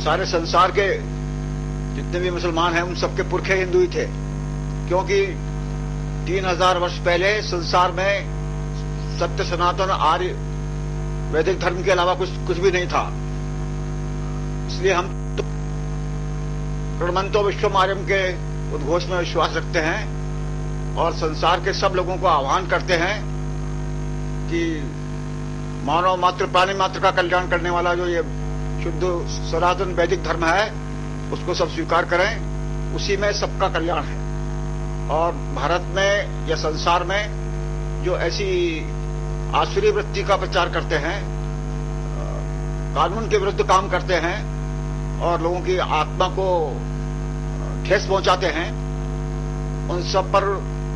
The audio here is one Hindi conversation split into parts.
सारे संसार के जितने भी मुसलमान हैं उन सबके पुरखे हिंदू ही थे, क्योंकि 3000 वर्ष पहले संसार में सत्य सनातन आर्य वैदिक धर्म के अलावा कुछ भी नहीं था। इसलिए हम तो प्रणमंतो विश्वमार्यम के उद्घोष में विश्वास रखते हैं और संसार के सब लोगों को आह्वान करते हैं कि मानव मात्र प्राणी मात्र का कल्याण करने वाला जो ये शुद्ध सनातन वैदिक धर्म है उसको सब स्वीकार करें, उसी में सबका कल्याण है। और भारत में या संसार में जो ऐसी आसुरी वृत्ति का प्रचार करते हैं, कानून के विरुद्ध काम करते हैं और लोगों की आत्मा को ठेस पहुंचाते हैं, उन सब पर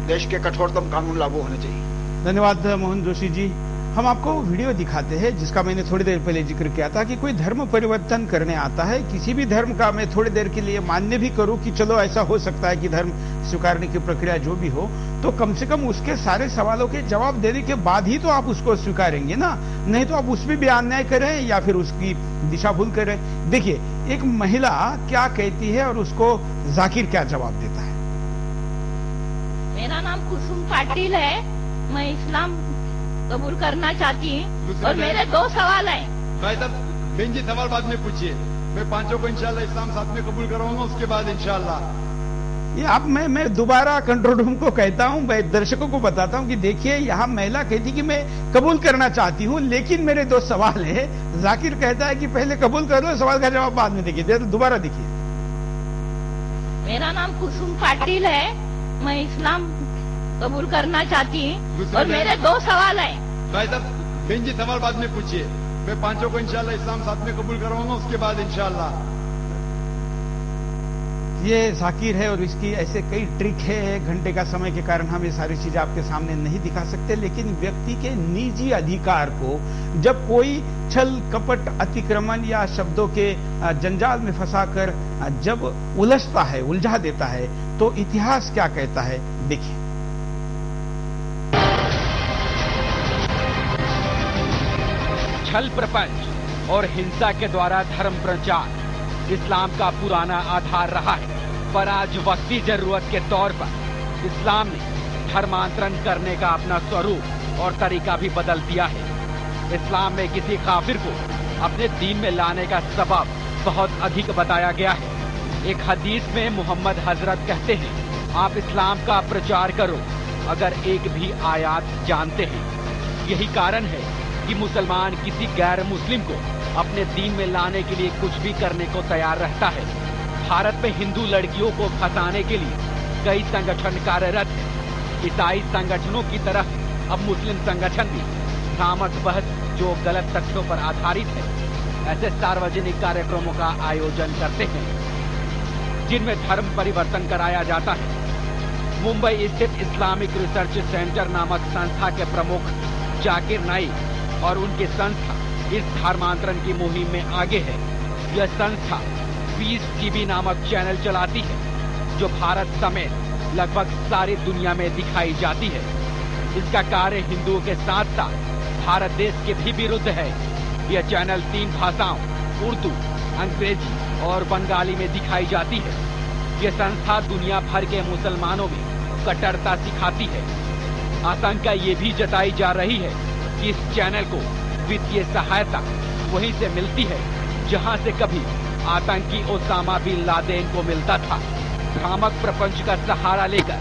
देश के कठोरतम कानून लागू होने चाहिए। धन्यवाद मोहन जोशी जी। हम आपको वीडियो दिखाते हैं जिसका मैंने थोड़ी देर पहले जिक्र किया था कि कोई धर्म परिवर्तन करने आता है, किसी भी धर्म का मैं थोड़ी देर के लिए मान्य भी करूं कि चलो ऐसा हो सकता है कि धर्म स्वीकारने की प्रक्रिया जो भी हो, तो कम से कम उसके सारे सवालों के जवाब देने के बाद ही तो आप उसको स्वीकारेंगे ना, नहीं तो आप उसमें भी अन्याय करें या फिर उसकी दिशा भूल करें। देखिए एक महिला क्या कहती है और उसको जाकिर क्या जवाब देता है। मेरा नाम कुसुम पाटिल है, मैं इस्लाम कबूल करना चाहती हूँ और मेरे 2 सवाल हैं। भाई साहब बहन जी सवाल बाद में पूछिए, मैं 5 को इंशाल्लाह इस्लाम साथ में कबूल कराऊंगा, उसके बाद इंशाल्लाह। ये अब मैं दोबारा कंट्रोल रूम को कहता हूं, मैं दर्शकों को बताता हूं कि देखिए यहाँ महिला कहती कि मैं कबूल करना चाहती हूं लेकिन मेरे 2 सवाल है। जाकिर कहता है कि पहले कबूल कर लो, सवाल का जवाब बाद में देखिए। दोबारा देखिए। मेरा नाम कुसुम पाटिल है, मैं इस्लाम कबूल करना चाहती हूँ और मेरे 2 सवाल हैं। भाई साहब बहन जी सवाल बाद में पूछिए, मैं 5 को इंशाल्लाह इस्लाम साथ में कबूल कराऊंगा, उसके बाद इंशाल्लाह। ये जाकिर है और इसकी ऐसे कई ट्रिक है। 1 घंटे का समय के कारण हम ये सारी चीजें आपके सामने नहीं दिखा सकते, लेकिन व्यक्ति के निजी अधिकार को जब कोई छल कपट अतिक्रमण या शब्दों के जंजाल में फंसाकर जब उलझता है, उलझा देता है, तो इतिहास क्या कहता है देखिए। छल प्रपंच और हिंसा के द्वारा धर्म प्रचार इस्लाम का पुराना आधार रहा है, पर आज वक्ती जरूरत के तौर पर इस्लाम ने धर्मांतरण करने का अपना स्वरूप और तरीका भी बदल दिया है। इस्लाम में किसी काफिर को अपने दीन में लाने का सबब बहुत अधिक बताया गया है। एक हदीस में मोहम्मद हजरत कहते हैं, आप इस्लाम का प्रचार करो अगर एक भी आयत जानते हैं। यही कारण है कि मुसलमान किसी गैर मुस्लिम को अपने दीन में लाने के लिए कुछ भी करने को तैयार रहता है। भारत में हिंदू लड़कियों को फंसाने के लिए कई संगठन कार्यरत हैं। ईसाई संगठनों की तरह अब मुस्लिम संगठन भी भ्रामक बहस जो गलत तथ्यों पर आधारित है ऐसे सार्वजनिक कार्यक्रमों का आयोजन करते हैं जिनमें धर्म परिवर्तन कराया जाता है। मुंबई स्थित इस्लामिक रिसर्च सेंटर नामक संस्था के प्रमुख जाकिर नाइक और उनकी संस्था इस धर्मांतरण की मुहिम में आगे है। यह संस्था पीस टीवी नामक चैनल चलाती है जो भारत समेत लगभग सारी दुनिया में दिखाई जाती है। इसका कार्य हिंदुओं के साथ साथ भारत देश के भी विरुद्ध है। यह चैनल 3 भाषाओं उर्दू, अंग्रेजी और बंगाली में दिखाई जाती है। यह संस्था दुनिया भर के मुसलमानों में कट्टरता सिखाती है। आशंका ये भी जताई जा रही है कि इस चैनल को वित्तीय सहायता वहीं से मिलती है जहां से कभी आतंकी ओसामा बिन लादेन को मिलता था। भ्रामक प्रपंच का सहारा लेकर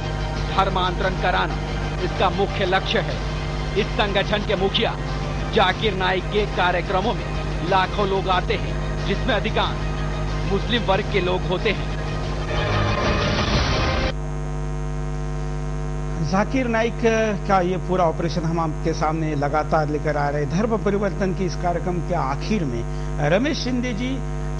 धर्मांतरण कराना इसका मुख्य लक्ष्य है। इस संगठन के मुखिया जाकिर नाइक के कार्यक्रमों में लाखों लोग आते हैं जिसमें अधिकांश मुस्लिम वर्ग के लोग होते हैं। जाकिर नाइक का ये पूरा ऑपरेशन हम आपके सामने लगातार लेकर आ रहे। धर्म परिवर्तन के इस कार्यक्रम के आखिर में रमेश शिंदे जी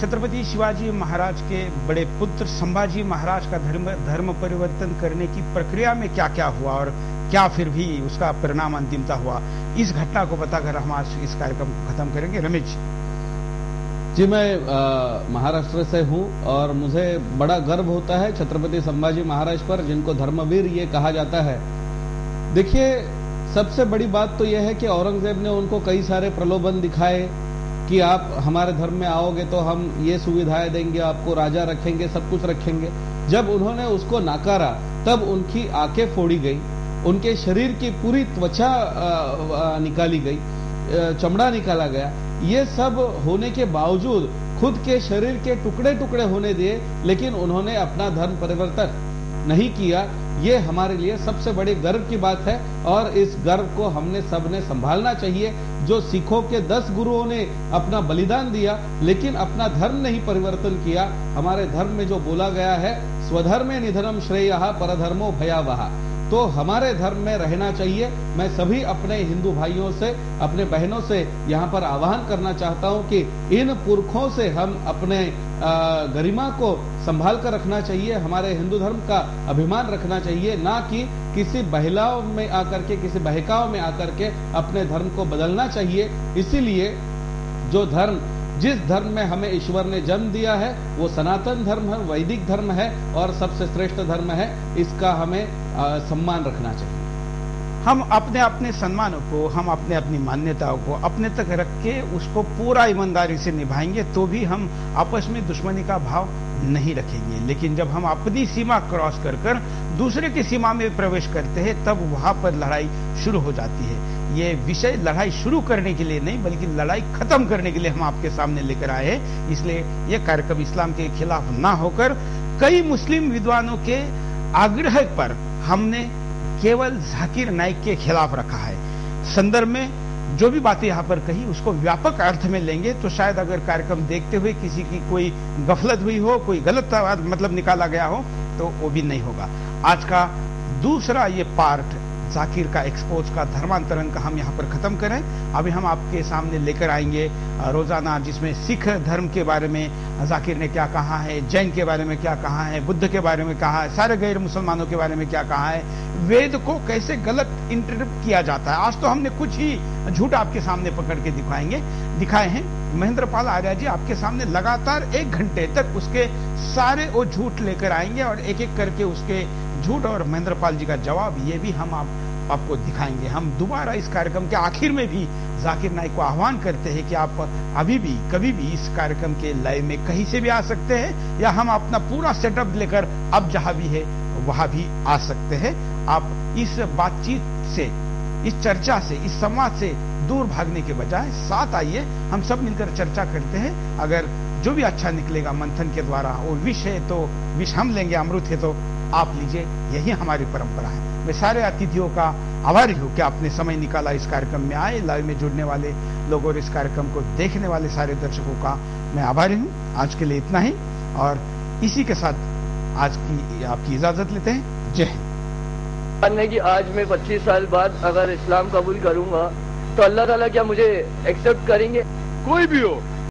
छत्रपति शिवाजी महाराज के बड़े पुत्र संभाजी महाराज का धर्म परिवर्तन करने की प्रक्रिया में क्या क्या हुआ और क्या फिर भी उसका परिणाम अंतिमता हुआ, इस घटना को बताकर हम आज इस कार्यक्रम को खत्म करेंगे। रमेश जी, मैं महाराष्ट्र से हूं और मुझे बड़ा गर्व होता है छत्रपति संभाजी महाराज पर, जिनको धर्मवीर ये कहा जाता है। देखिए, सबसे बड़ी बात तो यह है कि औरंगजेब ने उनको कई सारे प्रलोभन दिखाए कि आप हमारे धर्म में आओगे तो हम ये सुविधाएं देंगे, आपको राजा रखेंगे, सब कुछ रखेंगे। जब उन्होंने उसको नकारा तब उनकी आंखें फोड़ी गई, उनके शरीर की पूरी त्वचा निकाली गई, चमड़ा निकाला गया। ये सब होने के बावजूद खुद के शरीर के टुकड़े टुकड़े होने दिए, लेकिन उन्होंने अपना धर्म परिवर्तन नहीं किया। ये हमारे लिए सबसे बड़े गर्व की बात है और इस गर्व को हमने सबने संभालना चाहिए। जो सिखों के 10 गुरुओं ने अपना बलिदान दिया लेकिन अपना धर्म नहीं परिवर्तन किया। हमारे धर्म में जो बोला गया है, स्वधर्मे निधनम श्रेयः परधर्मो भयावह, तो हमारे धर्म में रहना चाहिए। मैं सभी अपने हिंदू भाइयों से, अपने बहनों से यहाँ पर आह्वान करना चाहता हूँ कि इन पुरखों से हम अपने गरिमा को संभाल कर रखना चाहिए, हमारे हिंदू धर्म का अभिमान रखना चाहिए, ना कि किसी बहलाव में आकर के, किसी बहकाव में आकर के अपने धर्म को बदलना चाहिए। इसीलिए जो धर्म, जिस धर्म में हमें ईश्वर ने जन्म दिया है वो सनातन धर्म है, वैदिक धर्म है और सबसे श्रेष्ठ धर्म है। इसका हमें सम्मान रखना चाहिए। हम अपने अपने सम्मानों को, हम अपने अपनी मान्यताओं को अपने तक रख के उसको पूरा ईमानदारी से निभाएंगे तो भी हम आपस में दुश्मनी का भाव नहीं रखेंगे। लेकिन जब हम अपनी सीमा क्रॉस कर कर दूसरे की सीमा में प्रवेश करते हैं तब वहां पर लड़ाई शुरू हो जाती है। ये विषय लड़ाई शुरू करने के लिए नहीं बल्कि लड़ाई खत्म करने के लिए हम आपके सामने लेकर आए हैं। इसलिए यह कार्यक्रम इस्लाम के खिलाफ ना होकर कई मुस्लिम विद्वानों के आग्रह पर हमने केवल जाकिर नाइक के खिलाफ रखा है। संदर्भ में जो भी बातें यहां पर कही उसको व्यापक अर्थ में लेंगे तो शायद अगर कार्यक्रम देखते हुए किसी की कोई गफलत हुई हो, कोई गलत मतलब निकाला गया हो तो वो भी नहीं होगा। आज का दूसरा ये पार्ट जाकिर का एक्सपोज का धर्मांतरण का हम यहाँ पर खत्म करें। अभी हम आपके सामने लेकर आएंगे रोजाना, जिसमें सिख धर्म के बारे में जाकिर ने क्या कहा है, जैन के बारे में क्या कहा है, बुद्ध के बारे में कहा है, सारे गैर मुसलमानों के बारे में क्या कहा है, वेद को कैसे गलत इंटरप्रेट किया जाता है। आज तो हमने कुछ ही झूठ आपके सामने पकड़ के दिखाए हैं। महेंद्र पाल आर्य जी आपके सामने लगातार 1 घंटे तक उसके सारे वो झूठ लेकर आएंगे और एक एक करके उसके झूठ और महेंद्र पाल जी का जवाब ये भी हम आपको दिखाएंगे। हम दोबारा इस कार्यक्रम के आखिर में भी जाकिर नाइक को आह्वान करते हैं कि आप अभी भी कभी भी इस कार्यक्रम के लाइव में कहीं से भी आ सकते हैं या हम अपना पूरा सेटअप लेकर अब जहां भी है वहां भी आ सकते हैं। आप इस बातचीत से, इस चर्चा से, इस संवाद से दूर भागने के बजाय साथ आइए, हम सब मिलकर चर्चा करते हैं। अगर जो भी अच्छा निकलेगा मंथन के द्वारा, वो विष है तो विष हम लेंगे, अमृत है तो आप लीजिए, यही हमारी परंपरा है। मैं सारे अतिथियों का आभारी हूं कि आपने समय निकाला इस कार्यक्रम में आए। लाइव में जुड़ने वाले लोगों और इस कार्यक्रम को देखने वाले सारे दर्शकों का मैं आभारी हूं। आज के लिए इतना ही और इसी के साथ आज की आपकी इजाजत लेते हैं। जय हिंद। कि आज मैं 25 साल बाद अगर इस्लाम कबूल करूंगा तो अल्लाह ताला क्या मुझे एक्सेप्ट करेंगे? कोई भी हो